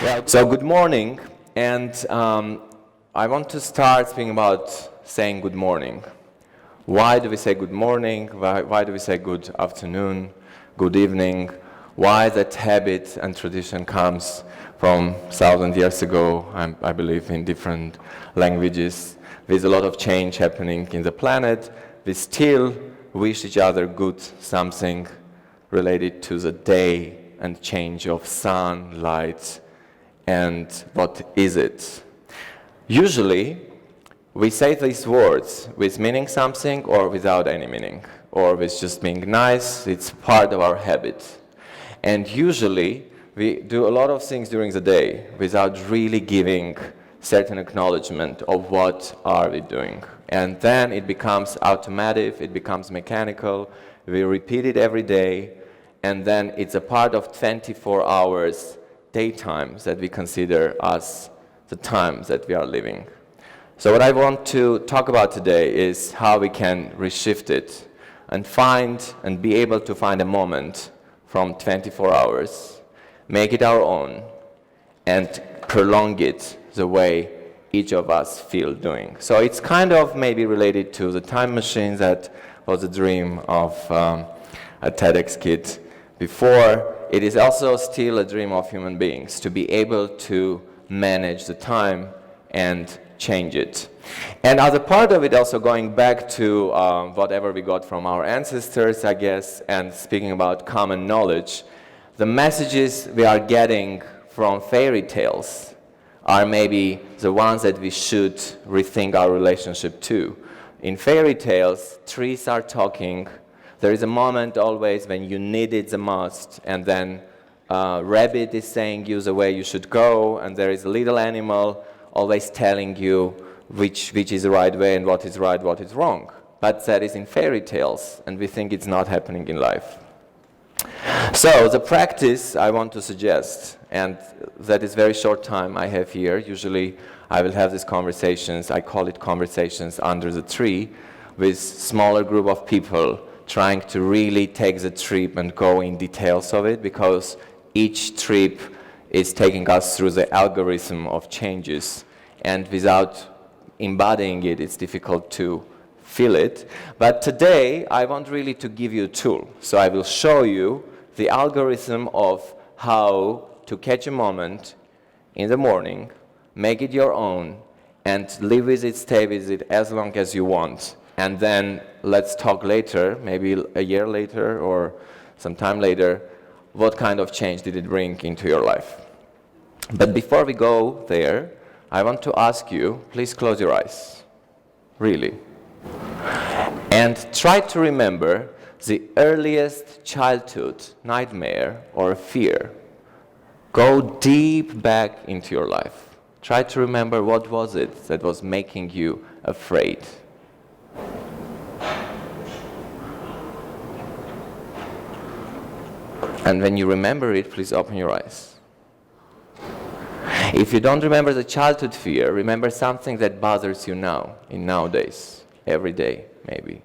So good morning, and I want to start speaking about saying good morning. Why do we say good morning? Why do we say good afternoon, good evening? Why that habit and tradition comes from 1,000 years ago, I believe, in different languages. There's a lot of change happening in the planet. We still wish each other good something related to the day and change of sun, light, and what is it? Usually, we say these words with meaning something or without any meaning, or with just being nice. It's part of our habit. And usually, we do a lot of things during the day without really giving certain acknowledgement of what are we doing. And then it becomes automatic, it becomes mechanical, we repeat it every day, and then it's a part of 24 hours daytime that we consider as the times that we are living. So what I want to talk about today is how we can reshift it and find and be able to find a moment from 24 hours, make it our own, and prolong it the way each of us feel doing. So it's kind of maybe related to the time machine that was a dream of a TEDx kid before. It is also still a dream of human beings to be able to manage the time and change it. And as a part of it, also going back to whatever we got from our ancestors, I guess, and speaking about common knowledge, the messages we are getting from fairy tales are maybe the ones that we should rethink our relationship to. In fairy tales, trees are talking. There is a moment always when you need it the most, and then rabbit is saying you the way you should go, and there is a little animal always telling you which is the right way and what is right, what is wrong. But that is in fairy tales, and we think it's not happening in life. So the practice I want to suggest, and that is very short time I have here. Usually I will have these conversations, I call it conversations under the tree, with smaller group of people trying to really take the trip and go in details of it, because each trip is taking us through the algorithm of changes, and without embodying it, it's difficult to feel it. But today, I want really to give you a tool. So I will show you the algorithm of how to catch a moment in the morning, make it your own, and live with it, stay with it as long as you want. And then let's talk later, maybe a year later or some time later, what kind of change did it bring into your life. But before we go there, I want to ask you, please close your eyes, really. And try to remember the earliest childhood nightmare or fear. Go deep back into your life. Try to remember what was it that was making you afraid. And when you remember it, please open your eyes. If you don't remember the childhood fear, remember something that bothers you now, in nowadays, every day, maybe.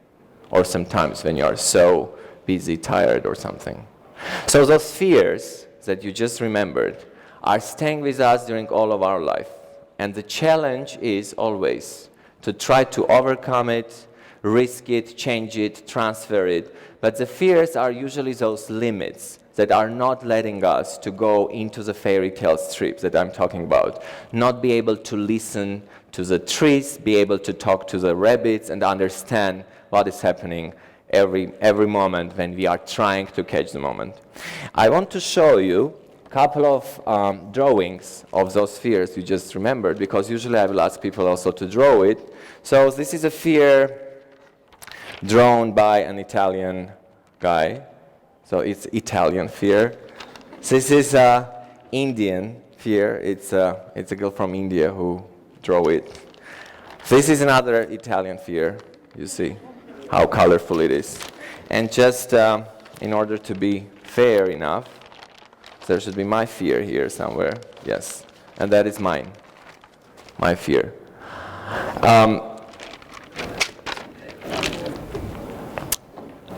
Or sometimes when you are so busy, tired, or something. So those fears that you just remembered are staying with us during all of our life. And the challenge is always to try to overcome it, risk it, change it, transfer it. But the fears are usually those limits that are not letting us to go into the fairy tale strips that I'm talking about. Not be able to listen to the trees, be able to talk to the rabbits and understand what is happening every moment when we are trying to catch the moment. I want to show you a couple of drawings of those fears you just remembered, because usually I will ask people also to draw it. So this is a fear drawn by an Italian guy. So it's Italian fear. This is Indian fear. It's a girl from India who drew it. This is another Italian fear. You see how colorful it is. And just in order to be fair enough, there should be my fear here somewhere. Yes, and that is mine. My fear.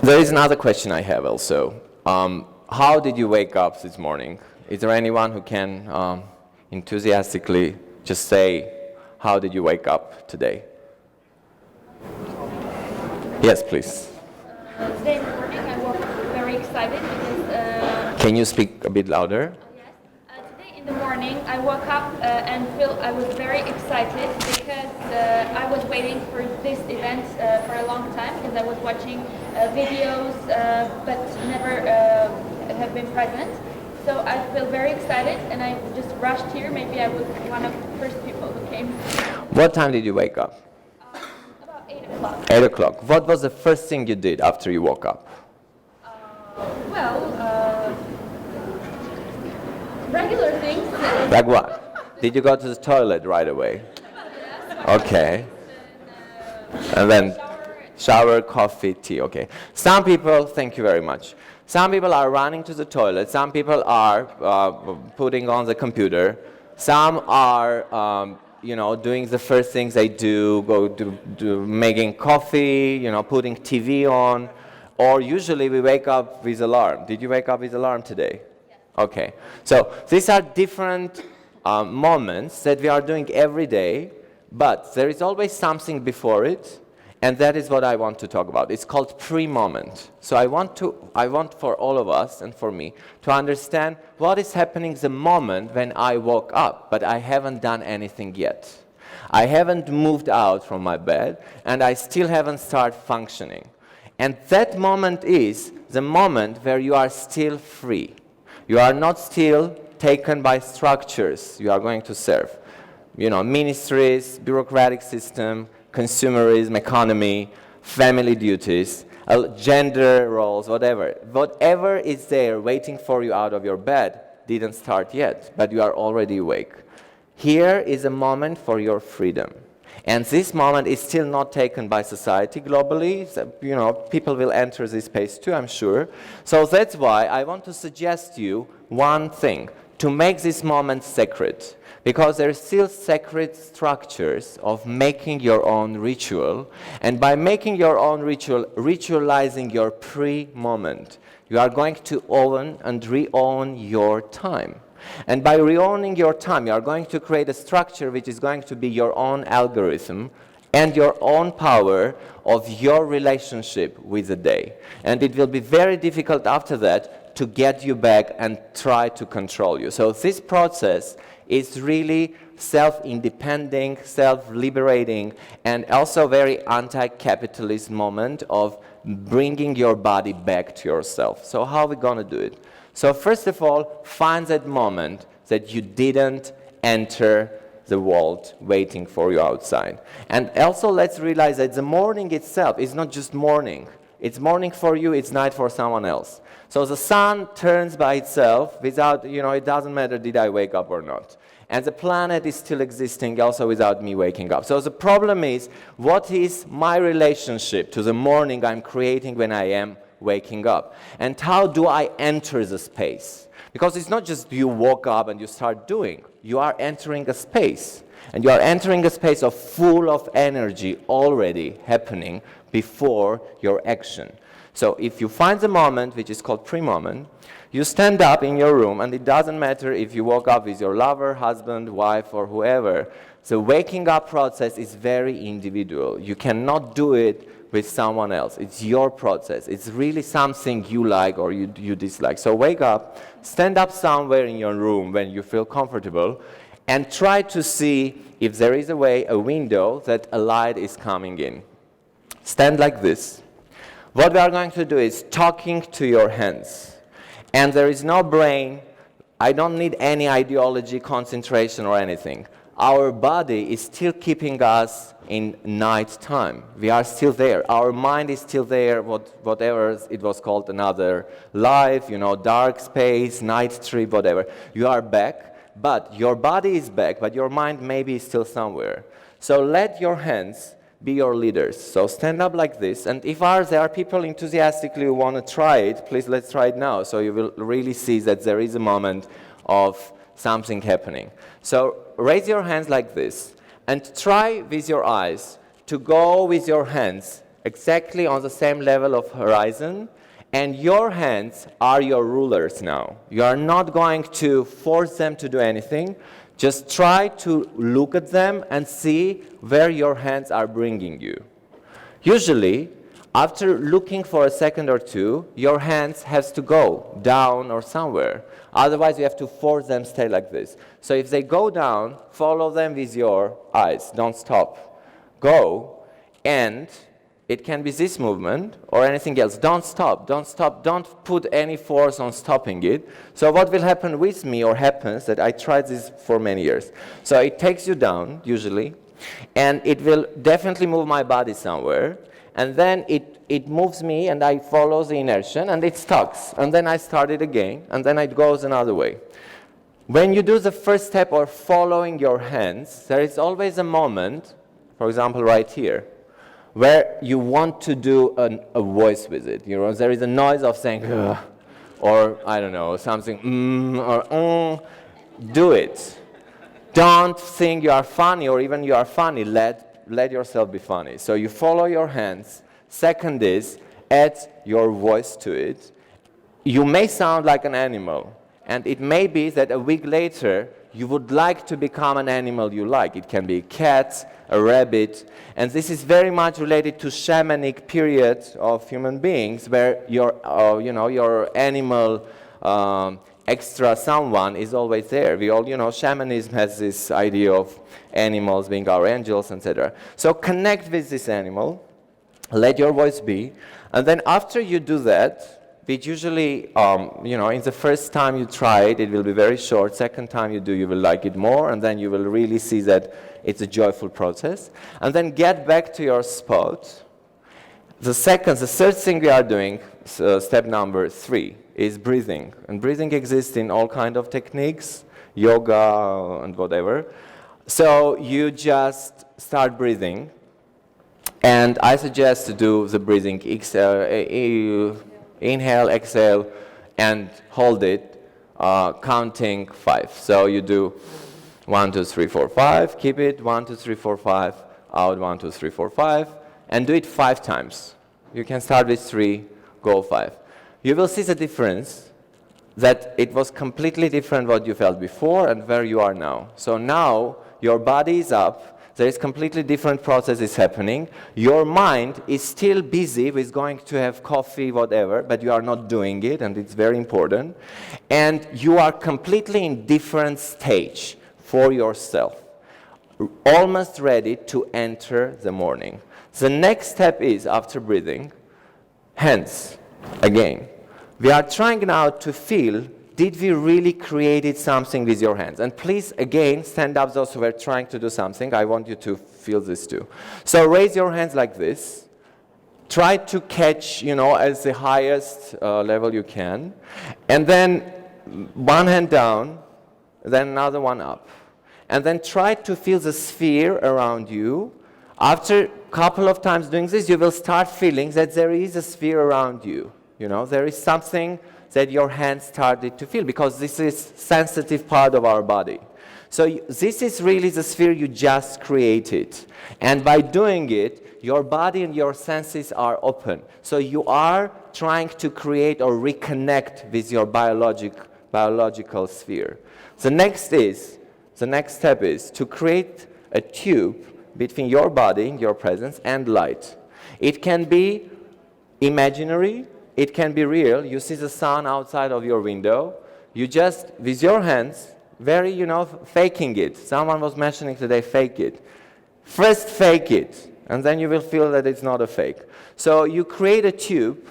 There is another question I have also. How did you wake up this morning? Is there anyone who can enthusiastically just say, how did you wake up today? Yes, please. Today in the morning I woke up very excited because... Can you speak a bit louder? Yes. Today in the morning I woke up and I was very excited because I was waiting for this event for a long time because I was watching videos but never have been present. So I feel very excited and I just rushed here. Maybe I was one of the first people who came. What time did you wake up? About 8 o'clock. 8 o'clock. What was the first thing you did after you woke up? Regular things. Like what? Did you go to the toilet right away? Okay. And then shower, coffee, tea, okay. Some people, thank you very much. Some people are running to the toilet. Some people are putting on the computer. Some are, doing the first things they do, go to making coffee, putting TV on. Or usually we wake up with alarm. Did you wake up with alarm today? Yes. Okay. So these are different moments that we are doing every day, but there is always something before it. And that is what I want to talk about. It's called pre-moment. So I want for all of us and for me to understand what is happening the moment when I woke up, but I haven't done anything yet. I haven't moved out from my bed, and I still haven't started functioning. And that moment is the moment where you are still free. You are not still taken by structures you are going to serve. Ministries, bureaucratic system, consumerism, economy, family duties, gender roles, whatever. Whatever is there waiting for you out of your bed didn't start yet, but you are already awake. Here is a moment for your freedom. And this moment is still not taken by society globally. So, people will enter this space too, I'm sure. So that's why I want to suggest you one thing, to make this moment sacred. Because there are still sacred structures of making your own ritual. And by making your own ritual, ritualizing your pre-moment, you are going to own and re-own your time. And by re-owning your time, you are going to create a structure which is going to be your own algorithm and your own power of your relationship with the day. And it will be very difficult after that to get you back and try to control you. So this process is really self-independent, self-liberating, and also very anti-capitalist moment of bringing your body back to yourself. So how are we going to do it? So first of all, find that moment that you didn't enter the world waiting for you outside. And also let's realize that the morning itself is not just morning. It's morning for you, it's night for someone else. So the sun turns by itself without, it doesn't matter did I wake up or not. And the planet is still existing also without me waking up. So the problem is, what is my relationship to the morning I'm creating when I am waking up? And how do I enter the space? Because it's not just you woke up and you start doing. You are entering a space. And you are entering a space of full of energy already happening before your action. So if you find the moment, which is called pre-moment, you stand up in your room, and it doesn't matter if you woke up with your lover, husband, wife, or whoever. The waking up process is very individual. You cannot do it with someone else. It's your process. It's really something you like or you dislike. So wake up, stand up somewhere in your room when you feel comfortable, and try to see if there is a window that a light is coming in. Stand like this. What we are going to do is talking to your hands. And there is no brain. I don't need any ideology, concentration, or anything. Our body is still keeping us in night time. We are still there. Our mind is still there, whatever it was called, another life, dark space, night trip, whatever. You are back, but your body is back, but your mind maybe is still somewhere. So let your hands be your leaders. So stand up like this, and if there are people enthusiastically who want to try it, please let's try it now. So you will really see that there is a moment of something happening. So raise your hands like this, and try with your eyes to go with your hands exactly on the same level of horizon, and your hands are your rulers now. You are not going to force them to do anything. Just try to look at them and see where your hands are bringing you. Usually, after looking for a second or two, your hands have to go down or somewhere. Otherwise, you have to force them to stay like this. So if they go down, follow them with your eyes. Don't stop. Go, and it can be this movement or anything else. Don't stop. Don't stop. Don't put any force on stopping it. So what will happen with me, or happens, that I tried this for many years. So it takes you down, usually, and it will definitely move my body somewhere. And then it moves me, and I follow the inertia, and it stops. And then I start it again, and then it goes another way. When you do the first step, or following your hands, there is always a moment, for example, right here, where you want to do a voice with it. You know, there is a noise of saying, ugh, or I don't know, something, or do it. Don't think you are funny, or even you are funny. Let yourself be funny. So you follow your hands. Second is, add your voice to it. You may sound like an animal, and it may be that a week later you would like to become an animal you like. It can be a cat, a rabbit, and this is very much related to shamanic period of human beings, where your animal extra someone is always there. We all, shamanism has this idea of animals being our angels, etc. So connect with this animal, let your voice be, and then after you do that, which usually, in the first time you try it, it will be very short. Second time you do, you will like it more, and then you will really see that it's a joyful process. And then get back to your spot. The third thing we are doing, step number 3, is breathing. And breathing exists in all kinds of techniques, yoga and whatever. So you just start breathing. And I suggest to do the breathing, inhale, exhale, and hold it, counting 5. So you do 1, 2, 3, 4, 5, keep it, 1, 2, 3, 4, 5, out, 1, 2, 3, 4, 5, and do it 5 times. You can start with 3, go 5. You will see the difference, that it was completely different what you felt before and where you are now. So now your body is up, there is completely different processes happening. Your mind is still busy with going to have coffee, whatever, but you are not doing it, and it's very important. And you are completely in different stage for yourself, almost ready to enter the morning. The next step is, after breathing, hands again. We are trying now to feel, did we really create something with your hands? And please, again, stand up those who are trying to do something. I want you to feel this too. So raise your hands like this. Try to catch, as the highest level you can. And then one hand down, then another one up. And then try to feel the sphere around you. After a couple of times doing this, you will start feeling that there is a sphere around you. There is something that your hands started to feel, because this is sensitive part of our body. So this is really the sphere you just created. And by doing it, your body and your senses are open. So you are trying to create or reconnect with your biological sphere. The next step is to create a tube between your body, your presence, and light. It can be imaginary, it can be real. You see the sun outside of your window. You just, with your hands, very, faking it. Someone was mentioning today, fake it. First fake it, and then you will feel that it's not a fake. So you create a tube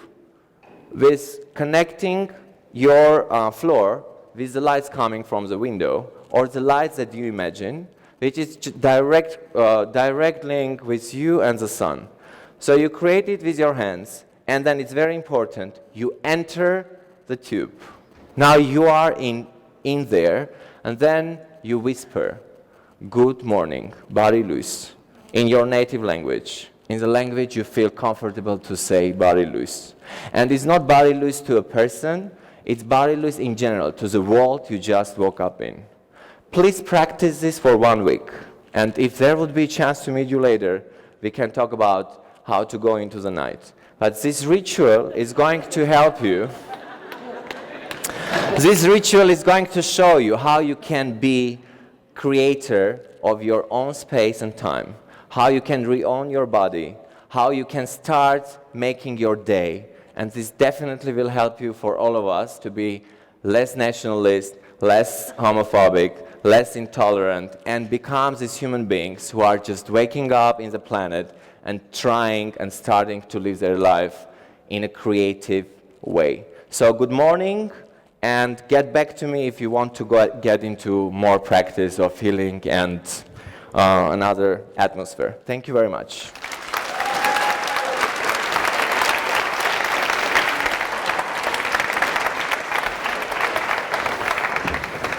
with connecting your floor with the lights coming from the window, or the lights that you imagine, which is direct link with you and the sun. So you create it with your hands, and then it's very important, you enter the tube. Now you are in there, and then you whisper, good morning, body loose, in your native language, in the language you feel comfortable to say body loose. And it's not body loose to a person, it's body loose in general, to the world you just woke up in. Please practice this for 1 week. And if there would be a chance to meet you later, we can talk about how to go into the night. But this ritual is going to help you. This ritual is going to show you how you can be creator of your own space and time, how you can re-own your body, how you can start making your day. And this definitely will help you, for all of us, to be less nationalist, less homophobic, less intolerant, and become these human beings who are just waking up in the planet and trying and starting to live their life in a creative way. So good morning, and get back to me if you want to get into more practice of healing and another atmosphere. Thank you very much.